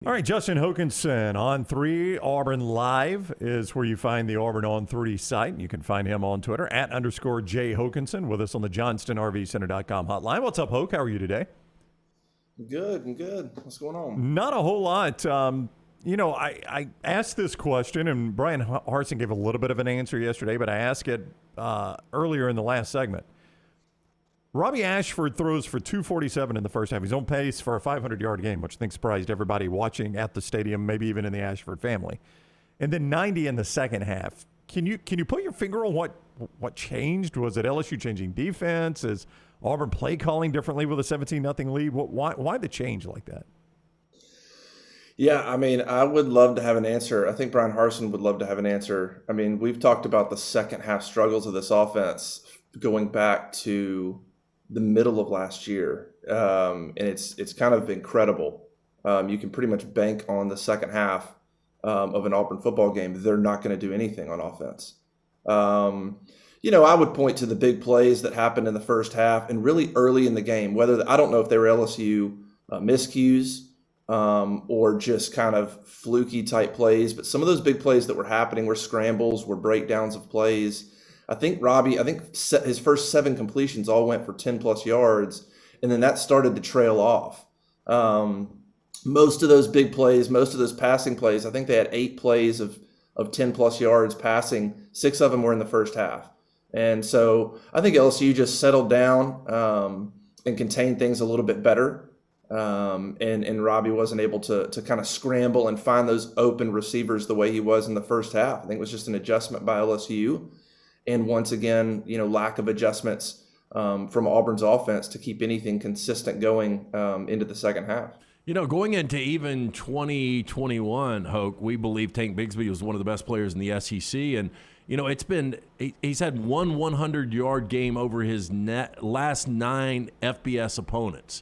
All right, Justin Hokanson on 3 Auburn Live is where you find the Auburn on 3 site. You can find him on Twitter @_J Hokanson with us on the JohnstonRVCenter.com hotline. What's up, Hoke? How are you today? Good. What's going on? Not a whole lot. I asked this question, and Bryan Harsin gave a little bit of an answer yesterday, but I asked it earlier in the last segment. Robbie Ashford throws for 247 in the first half. He's on pace for a 500-yard game, which I think surprised everybody watching at the stadium, maybe even in the Ashford family. And then 90 in the second half. Can you put your finger on what changed? Was it LSU changing defense? Is Auburn play calling differently with a 17-0 lead? Why the change like that? Yeah, I mean, I would love to have an answer. I think Bryan Harsin would love to have an answer. I mean, we've talked about the second half struggles of this offense going back to the middle of last year, and it's kind of incredible. You can pretty much bank on the second half of an Auburn football game. They're not going to do anything on offense. I would point to the big plays that happened in the first half and really early in the game. I don't know if they were LSU miscues or just kind of fluky type plays, but some of those big plays that were happening were scrambles, were breakdowns of plays. I think his first 7 completions all went for 10-plus yards, and then that started to trail off. Most of those big plays, most of those passing plays, I think they had 8 plays of 10-plus yards passing. 6 of them were in the first half. And so I think LSU just settled down and contained things a little bit better. And Robbie wasn't able to kind of scramble and find those open receivers the way he was in the first half. I think it was just an adjustment by LSU. And once again, lack of adjustments from Auburn's offense to keep anything consistent going into the second half. Going into even 2021, Hoke, we believe Tank Bigsby was one of the best players in the SEC. And, he's had one 100-yard game over his last 9 FBS opponents.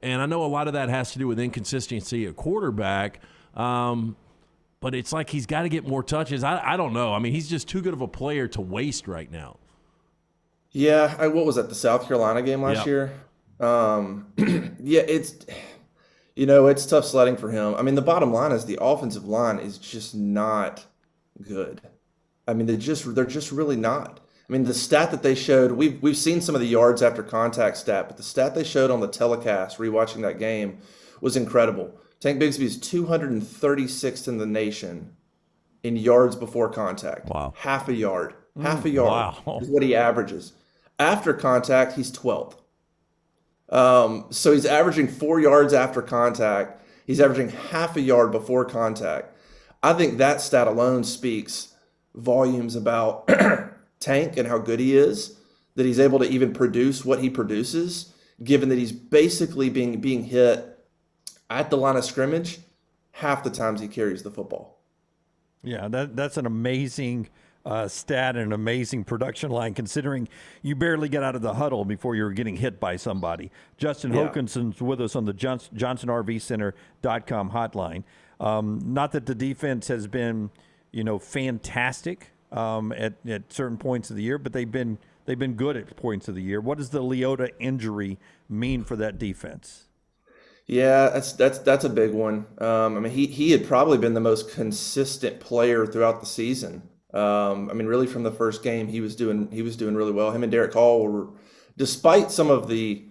And I know a lot of that has to do with inconsistency at quarterback. But it's like he's got to get more touches. I don't know. I mean, he's just too good of a player to waste right now. Yeah, what was that, the South Carolina game last year? Yeah, it's tough sledding for him. I mean, the bottom line is the offensive line is just not good. I mean, they're just really not. I mean, the stat that they showed, we've seen some of the yards after contact stat, but the stat they showed on the telecast, rewatching that game, was incredible. Tank Bigsby is 236th in the nation in yards before contact. Wow. Half a yard. Half a yard is what he averages. After contact, he's 12th. So he's averaging 4 yards after contact. He's averaging half a yard before contact. I think that stat alone speaks volumes about Tank and how good he is, that he's able to even produce what he produces, given that he's basically being hit at the line of scrimmage half the times he carries the football. Yeah, that's an amazing stat and an amazing production line, considering you barely get out of the huddle before you're getting hit by somebody. Justin Hokanson's with us on the JohnstonRVCenter.com hotline. Not that the defense has been, fantastic at certain points of the year, but they've been good at points of the year. What does the Leota injury mean for that defense? Yeah, that's a big one. I mean, he had probably been the most consistent player throughout the season. I mean, really from the first game, he was doing really well. Him and Derek Hall were, despite some of the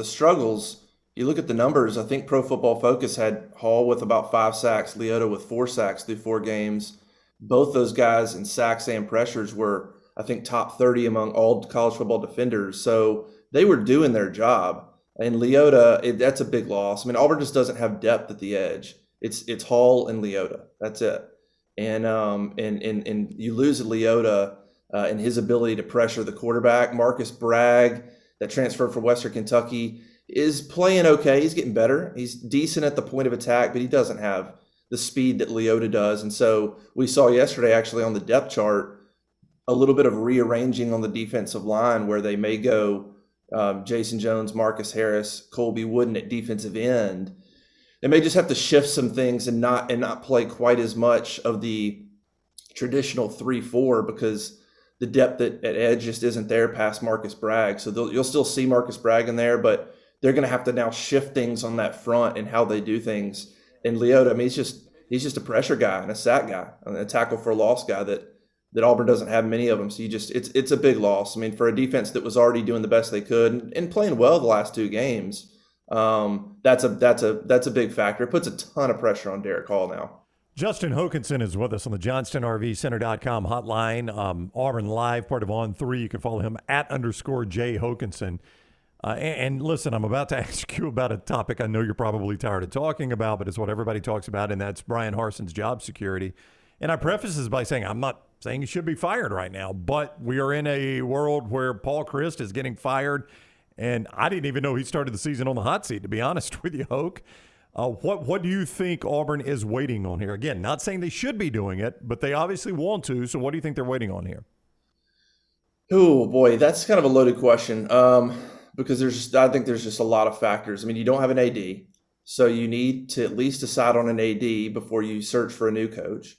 struggles. You look at the numbers. I think Pro Football Focus had Hall with about 5 sacks, Leota with 4 sacks through 4 games. Both those guys in sacks and pressures were, I think, top 30 among all college football defenders. So they were doing their job. And Leota, that's a big loss. I mean, Auburn just doesn't have depth at the edge. It's Hall and Leota. That's it. And you lose Leota in his ability to pressure the quarterback. Marcus Bragg, that transferred from Western Kentucky, is playing okay. He's getting better. He's decent at the point of attack, but he doesn't have the speed that Leota does. And so we saw yesterday, actually, on the depth chart, a little bit of rearranging on the defensive line where they may go Jason Jones, Marcus Harris, Colby Wooden at defensive end. They may just have to shift some things and not play quite as much of the traditional 3-4 because the depth at edge just isn't there past Marcus Bragg. So you'll still see Marcus Bragg in there, but they're going to have to now shift things on that front and how they do things. And Leota, I mean, he's just a pressure guy and a sack guy and a tackle for a loss guy that Auburn doesn't have many of them. So it's a big loss. I mean, for a defense that was already doing the best they could and playing well the last 2 games, that's a big factor. It puts a ton of pressure on Derek Hall now. Justin Hokanson is with us on the JohnstonRVCenter.com hotline. Auburn Live, part of On3. You can follow him @_J Hokanson. And listen, I'm about to ask you about a topic I know you're probably tired of talking about, but it's what everybody talks about, and that's Bryan Harsin's job security. And I preface this by saying I'm not saying he should be fired right now, but we are in a world where Paul Chryst is getting fired, and I didn't even know he started the season on the hot seat, to be honest with you, Hoke. What do you think Auburn is waiting on here? Again, not saying they should be doing it, but they obviously want to. So what do you think they're waiting on here? Oh boy, that's kind of a loaded question. Because I think there's just a lot of factors. I mean, you don't have an AD, so you need to at least decide on an AD before you search for a new coach.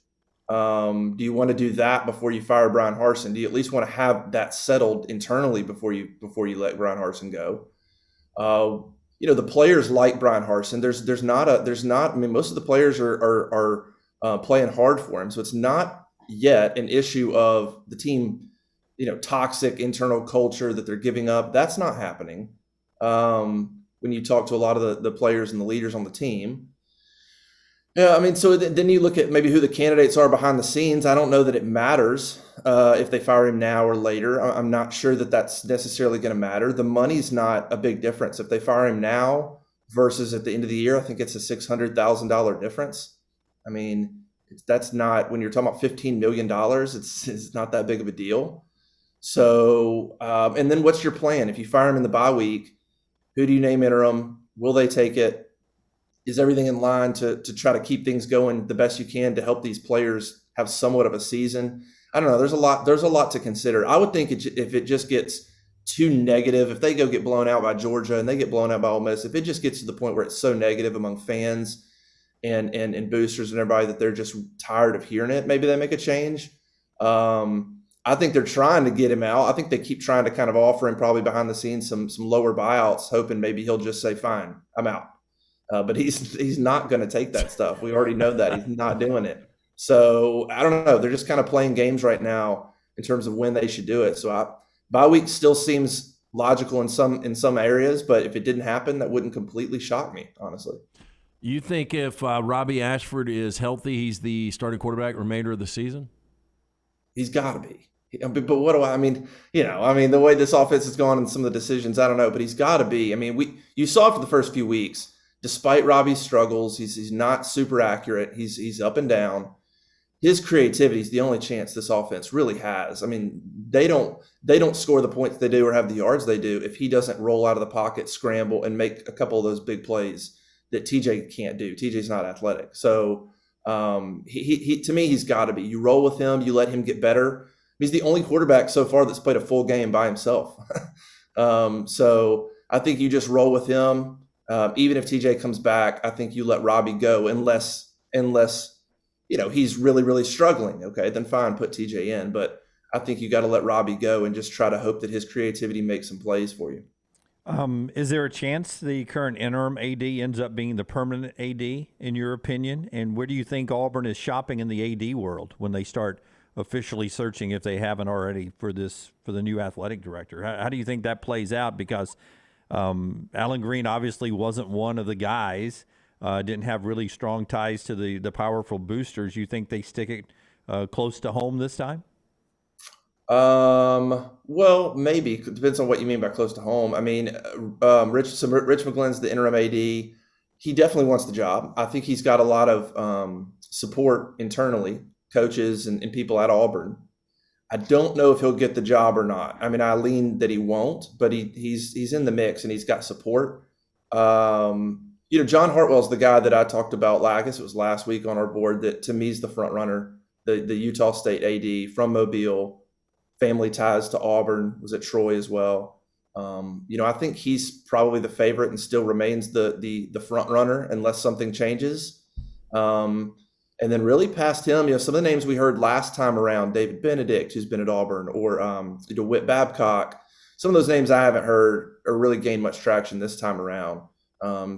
Do you want to do that before you fire Bryan Harsin? Do you at least want to have that settled internally before you let Bryan Harsin go? The players like Bryan Harsin. There's not. I mean, most of the players are playing hard for him, so it's not yet an issue of the team, toxic internal culture that they're giving up. That's not happening. When you talk to a lot of the players and the leaders on the team. Yeah, I mean, so then you look at maybe who the candidates are behind the scenes. I don't know that it matters if they fire him now or later. I'm not sure that that's necessarily going to matter. The money's not a big difference. If they fire him now versus at the end of the year, I think it's a $600,000 difference. I mean, that's not, when you're talking about $15 million, it's not that big of a deal. So, and then what's your plan? If you fire him in the bye week, who do you name interim? Will they take it? Is everything in line to try to keep things going the best you can to help these players have somewhat of a season? I don't know. There's a lot to consider. I would think if it just gets too negative, if they go get blown out by Georgia and they get blown out by Ole Miss, if it just gets to the point where it's so negative among fans and boosters and everybody that they're just tired of hearing it, maybe they make a change. I think they're trying to get him out. I think they keep trying to kind of offer him probably behind the scenes some lower buyouts, hoping maybe he'll just say, fine, I'm out. But he's not going to take that stuff. We already know that. He's not doing it. So I don't know. They're just kind of playing games right now in terms of when they should do it. So bye week still seems logical in some areas, but if it didn't happen, that wouldn't completely shock me, honestly. You think if Robbie Ashford is healthy, he's the starting quarterback remainder of the season? He's got to be. But what do I mean? The way this offense has gone and some of the decisions, I don't know. But he's got to be. I mean, you saw for the first few weeks, despite Robbie's struggles, he's not super accurate. He's up and down. His creativity is the only chance this offense really has. I mean, they don't score the points they do or have the yards they do if he doesn't roll out of the pocket, scramble, and make a couple of those big plays that TJ can't do. TJ's not athletic. So he to me, he's got to be. You roll with him. You let him get better. He's the only quarterback so far that's played a full game by himself. So I think you just roll with him. Even if TJ comes back, I think you let Robbie go unless he's really, really struggling. Okay, then fine, put TJ in. But I think you got to let Robbie go and just try to hope that his creativity makes some plays for you. Is there a chance the current interim AD ends up being the permanent AD, in your opinion? And where do you think Auburn is shopping in the AD world when they start officially searching, if they haven't already, for the new athletic director? How do you think that plays out? Because Alan Green obviously wasn't one of the guys, didn't have really strong ties to the powerful boosters. You think they stick it close to home this time? Well, maybe. It depends on what you mean by close to home. I mean, Rich McGlynn's the interim AD. He definitely wants the job. I think he's got a lot of support internally, coaches and people at Auburn. I don't know if he'll get the job or not. I mean, I lean that he won't, but he's in the mix and he's got support. John Hartwell's the guy that I talked about, I guess it was last week on our board, that to me is the front runner, the Utah State AD from Mobile, family ties to Auburn, was at Troy as well. I think he's probably the favorite and still remains the front runner unless something changes. And then really past him, some of the names we heard last time around, David Benedict, who's been at Auburn, or DeWitt Babcock, some of those names I haven't heard or really gained much traction this time around.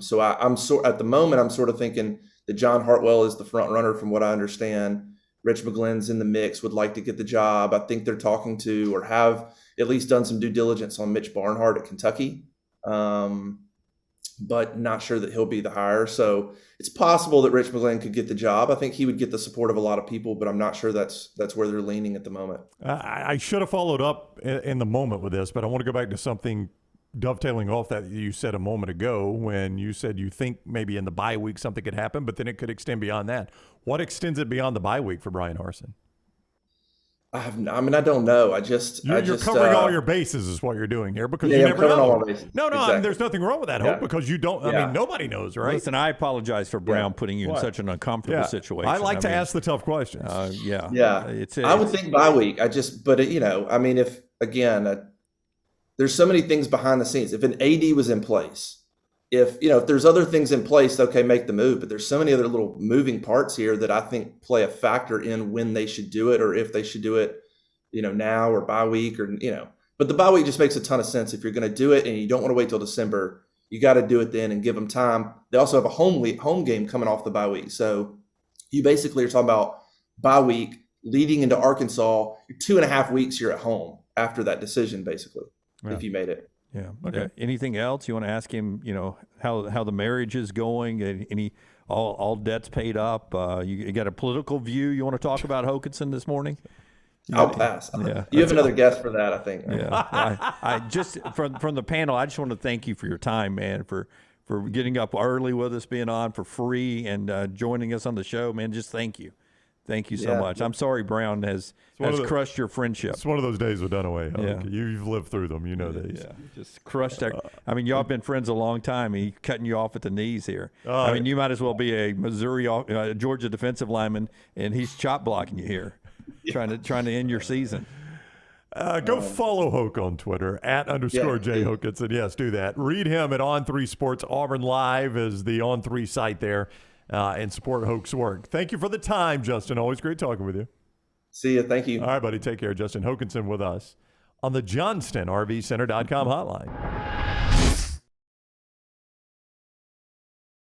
So at the moment, I'm sort of thinking that John Hartwell is the front runner from what I understand. Rich McGlynn's in the mix, would like to get the job. I think they're talking to or have at least done some due diligence on Mitch Barnhart at Kentucky, but not sure that he'll be the hire. So it's possible that Rich McGlynn could get the job. I think he would get the support of a lot of people, but I'm not sure that's where they're leaning at the moment. I should have followed up in the moment with this, but I want to go back to something dovetailing off that you said a moment ago when you said you think maybe in the bye week something could happen, but then it could extend beyond that. What extends it beyond the bye week for Bryan Harsin? I don't know. You're covering all your bases is what you're doing here because you I'm never covering know. all my bases. No, Exactly. there's nothing wrong with that, Hope, because you don't. I mean, nobody knows, right? Listen, I apologize for Brown putting you in such an uncomfortable situation. I like to ask the tough questions. Yeah. I would think bye week. If again, there's so many things behind the scenes. If an AD was in place, if there's other things in place, okay, make the move. But there's so many other little moving parts here that I think play a factor in when they should do it or if they should do it, now or bye week or. But the bye week just makes a ton of sense. If you're going to do it and you don't want to wait till December, you got to do it then and give them time. They also have a home game coming off the bye week, so you basically are talking about bye week leading into Arkansas. 2.5 weeks you're at home after that decision, basically. If you made it. Yeah. Okay. Anything else you want to ask him? How the marriage is going? All debts paid up? You got a political view you want to talk about Hokanson this morning? I'll pass. Yeah, you have another guest for that, I think. Yeah. I just from the panel, I just want to thank you for your time, man, for getting up early with us, being on for free, and joining us on the show, man. Just thank you. Thank you so much. I'm sorry Brown has crushed your friendship. It's one of those days with Dunaway. Yeah. You've lived through them. You know these. Yeah, just crushed. Y'all have been friends a long time. He's cutting you off at the knees here. You might as well be a Georgia defensive lineman, and he's chop blocking you here, trying to end your season. Go follow Hoke on Twitter @_J Hokanson. Yes, do that. Read him at On3 Sports. Auburn Live is the On3 site there. And support Hoke's work. Thank you for the time, Justin. Always great talking with you. See you. Thank you. All right, buddy. Take care. Justin Hokanson with us on the JohnstonRVCenter.com hotline.